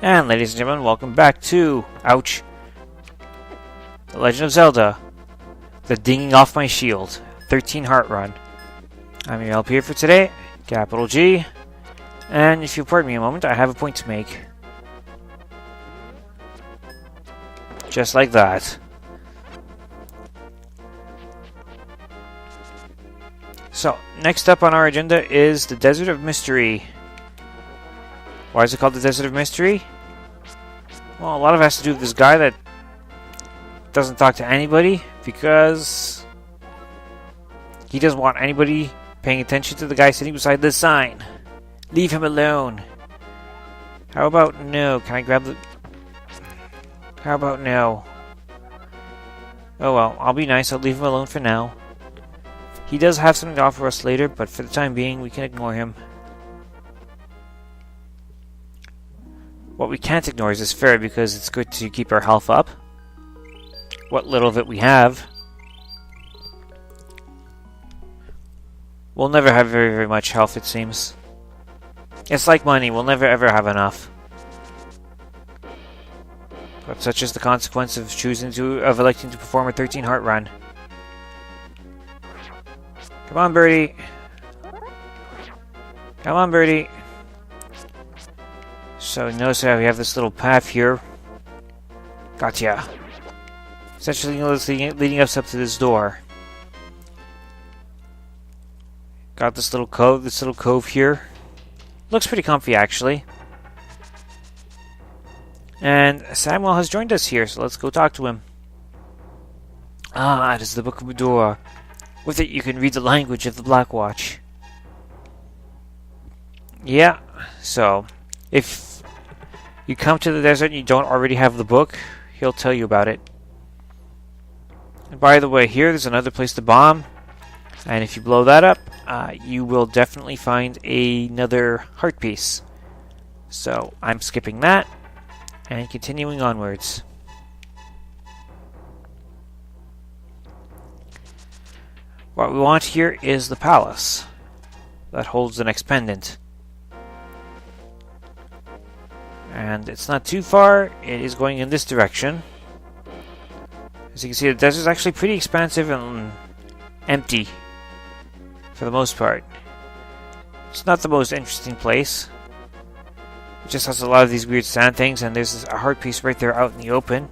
And ladies and gentlemen, welcome back to, ouch, The Legend of Zelda, the dinging off my shield, 13 heart run. I'm your LP here for today, capital G, and if you'll pardon me a moment, I have a point to make. Just like that. So, next up on our agenda is the Desert of Mystery. Why is it called the Desert of Mystery? Well, a lot of it has to do with this guy that doesn't talk to anybody because he doesn't want anybody paying attention to the guy sitting beside the sign. Leave him alone. How about no? Can I grab the... How about no? Oh well, I'll be nice. I'll leave him alone for now. He does have something to offer us later, but for the time being, we can ignore him. What we can't ignore is this fairy because it's good to keep our health up. What little of it we have. We'll never have very, very much health, it seems. It's like money, we'll never ever have enough. But such is the consequence of electing to perform a 13 heart run. Come on, birdie. Come on, birdie. So notice how we have this little path here. Gotcha. Essentially leading us up to this door. Got this little cove here. Looks pretty comfy actually. And Samuel has joined us here, so let's go talk to him. Ah, it is the Book of Medora. With it you can read the language of the Black Watch. Yeah, so if you come to the desert and you don't already have the book, he'll tell you about it. And by the way, there's another place to bomb. And if you blow that up, you will definitely find another heart piece. So I'm skipping that and continuing onwards. What we want here is the palace that holds the next pendant. And it's not too far, it is going in this direction. As you can see, the desert is actually pretty expansive and empty for the most part. It's not the most interesting place. It just has a lot of these weird sand things, and there's a heart piece right there out in the open.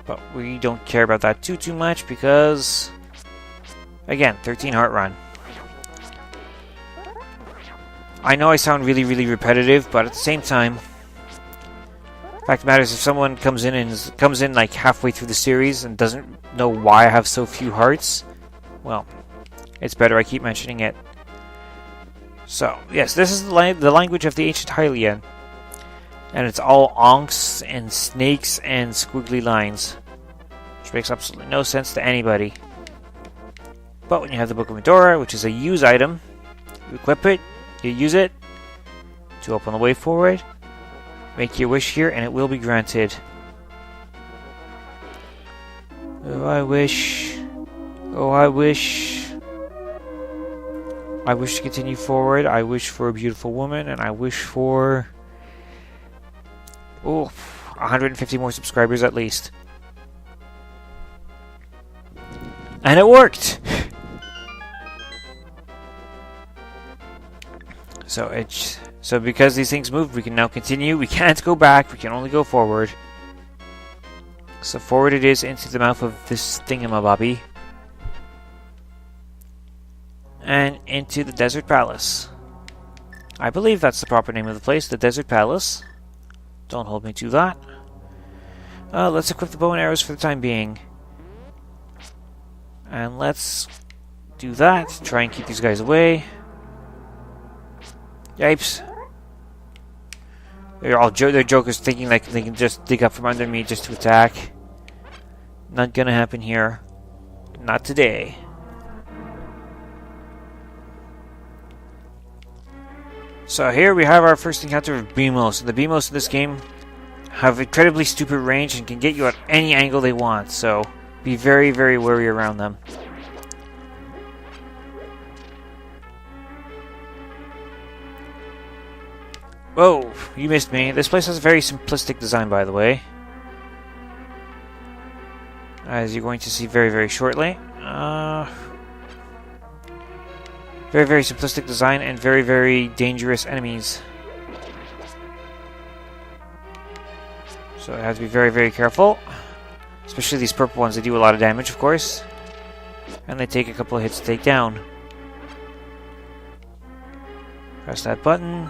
But we don't care about that too much because, again, 13 heart run. I know I sound really, really repetitive, but at the same time, fact matters, if someone comes in like halfway through the series and doesn't know why I have so few hearts, well, it's better I keep mentioning it. So, yes, this is the language of the ancient Hylian. And it's all onks and snakes and squiggly lines, which makes absolutely no sense to anybody. But when you have the Book of Medora, which is a use item, you equip it, you use it to open the way forward, make your wish here, and it will be granted. Oh, I wish. Oh, I wish. I wish to continue forward. I wish for a beautiful woman, and I wish for... oh, 150 more subscribers at least. And it worked! So because these things moved, we can now continue. We can't go back, we can only go forward. So forward it is into the mouth of this thingamabobby. And into the Desert Palace. I believe that's the proper name of the place, the Desert Palace. Don't hold me to that. Let's equip the bow and arrows for the time being. And let's do that. Try and keep these guys away. Yipes. They're jokers thinking like they can just dig up from under me just to attack. Not gonna happen here. Not today. So here we have our first encounter with Beamos. The Beamos in this game have incredibly stupid range and can get you at any angle they want, so be very, very wary around them. Whoa, you missed me. This place has a very simplistic design, by the way. As you're going to see very, very shortly. Very, very simplistic design and very, very dangerous enemies. So I have to be very, very careful. Especially these purple ones, they do a lot of damage, of course. And they take a couple of hits to take down. Press that button.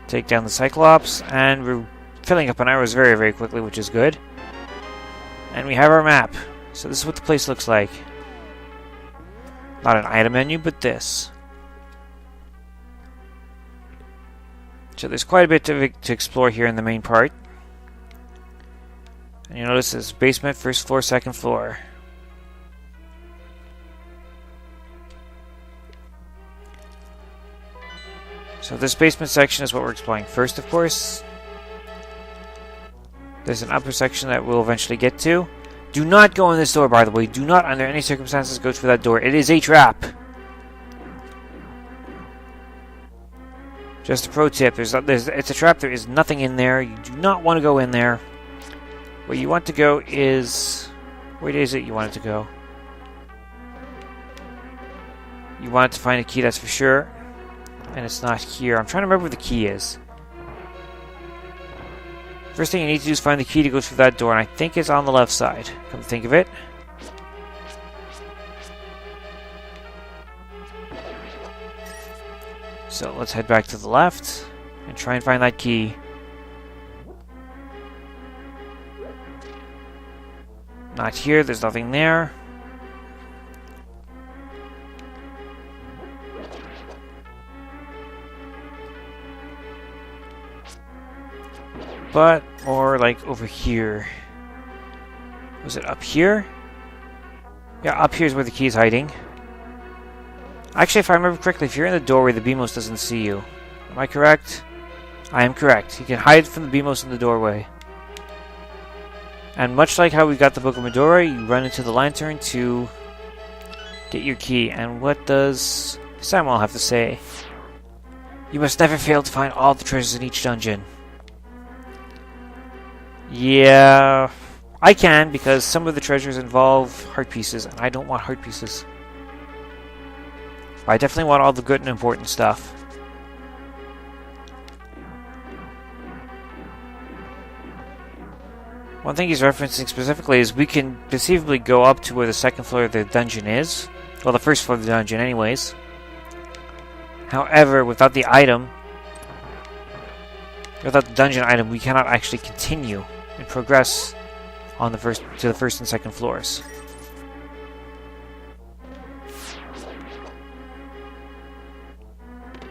Take down the Cyclops, and we're filling up on arrows very, very quickly, which is good. And we have our map. So this is what the place looks like. Not an item menu, but this. So there's quite a bit to explore here in the main part. And you notice this basement, first floor, second floor. So this basement section is what we're exploring first, of course. There's an upper section that we'll eventually get to. Do not go in this door, by the way. Do not, under any circumstances, go through that door. It is a trap. Just a pro tip. It's a trap. There is nothing in there. You do not want to go in there. Where you want to go is... Where is it you want it to go? You want it to find a key, that's for sure. And it's not here. I'm trying to remember where the key is. First thing you need to do is find the key to go through that door, and I think it's on the left side, come to think of it. So let's head back to the left and try and find that key. Not here, there's nothing there. But more like over here. Was it up here? Yeah, up here is where the key is hiding. Actually, if I remember correctly, if you're in the doorway, the Beamos doesn't see you. Am I correct? I am correct. You can hide from the Beamos in the doorway. And much like how we got the Book of Medora, you run into the lantern to get your key. And what does Samuel have to say? You must never fail to find all the treasures in each dungeon. Yeah, I can, because some of the treasures involve heart pieces, and I don't want heart pieces. But I definitely want all the good and important stuff. One thing he's referencing specifically is we can conceivably go up to where the second floor of the dungeon is. Well, the first floor of the dungeon anyways. However, without the item, without the dungeon item, we cannot actually continue and progress on the first and second floors.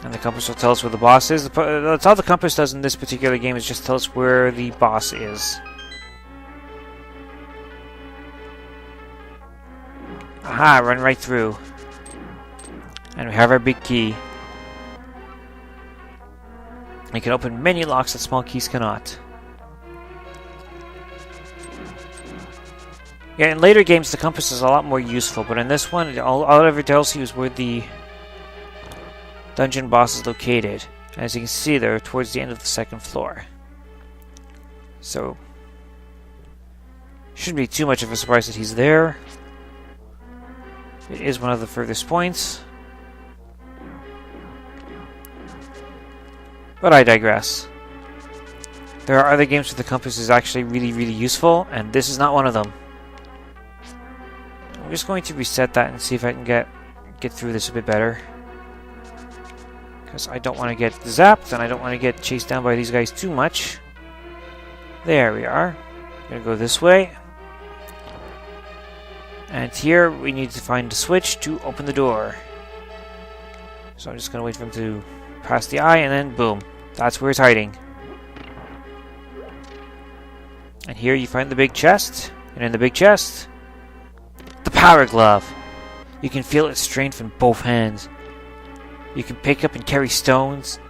And the compass will tell us where the boss is. That's all the compass does in this particular game, is just tell us where the boss is. Aha, run right through. And we have our big key. We can open many locks that small keys cannot. Yeah, in later games the compass is a lot more useful, but in this one, all it ever tells you is where the dungeon boss is located. As you can see, they're towards the end of the second floor. So, shouldn't be too much of a surprise that he's there. It is one of the furthest points. But I digress. There are other games where the compass is actually really, really useful, and this is not one of them. I'm just going to reset that and see if I can get through this a bit better. Because I don't want to get zapped, and I don't want to get chased down by these guys too much. There we are. Gonna go this way. And here we need to find the switch to open the door. So I'm just gonna wait for him to pass the eye, and then boom. That's where it's hiding. And here you find the big chest. And in the big chest, the power glove. You can feel its strength in both hands. You can pick up and carry stones.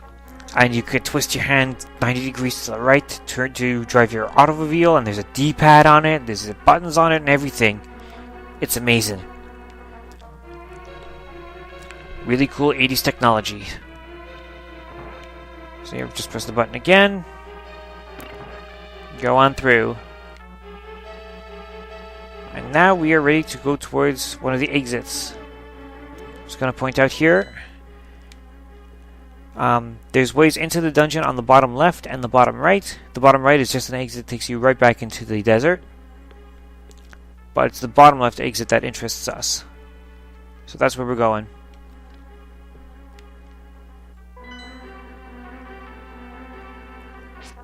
And you can twist your hand 90 degrees to the right to drive your automobile. And there's a D-pad on it. There's buttons on it and everything. It's amazing. Really cool 80s technology. So you just press the button again. Go on through. And now we are ready to go towards one of the exits. Just going to point out here. There's ways into the dungeon on the bottom left and the bottom right. The bottom right is just an exit that takes you right back into the desert. But it's the bottom left exit that interests us. So that's where we're going.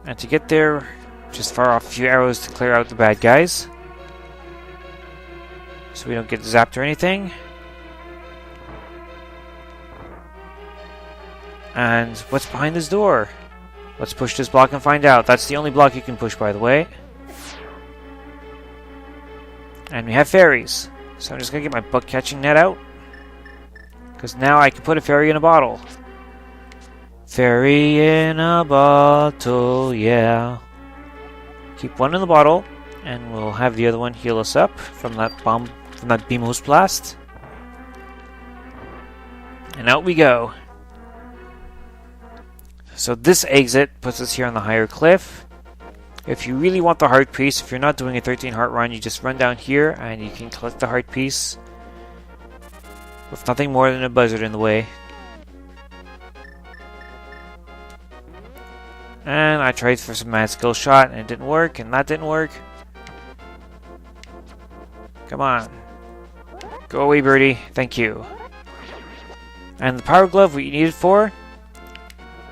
And to get there, just fire off a few arrows to clear out the bad guys. So we don't get zapped or anything. And what's behind this door? Let's push this block and find out. That's the only block you can push, by the way. And we have fairies. So I'm just going to get my bug catching net out. Because now I can put a fairy in a bottle. Fairy in a bottle, yeah. Keep one in the bottle. And we'll have the other one heal us up from that bomb, from that Beamos blast. And out we go. So this exit puts us here on the higher cliff. If you really want the heart piece, if you're not doing a 13 heart run, you just run down here and you can collect the heart piece with nothing more than a buzzard in the way. And I tried for some mad skill shot and it didn't work, and that didn't work. Come on. Go away, birdie. Thank you. And the power glove, what you need it for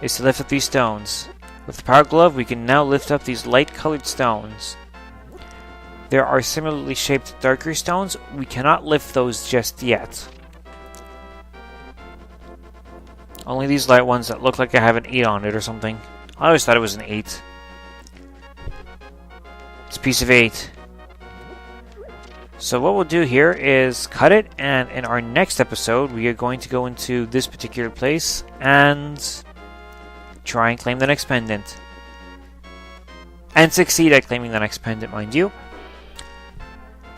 is to lift up these stones. With the power glove, we can now lift up these light colored stones. There are similarly shaped darker stones. We cannot lift those just yet. Only these light ones that look like I have an 8 on it or something. I always thought it was an 8. It's a piece of 8. So what we'll do here is cut it, and in our next episode we are going to go into this particular place and try and claim the next pendant. And succeed at claiming the next pendant, mind you.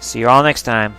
See you all next time.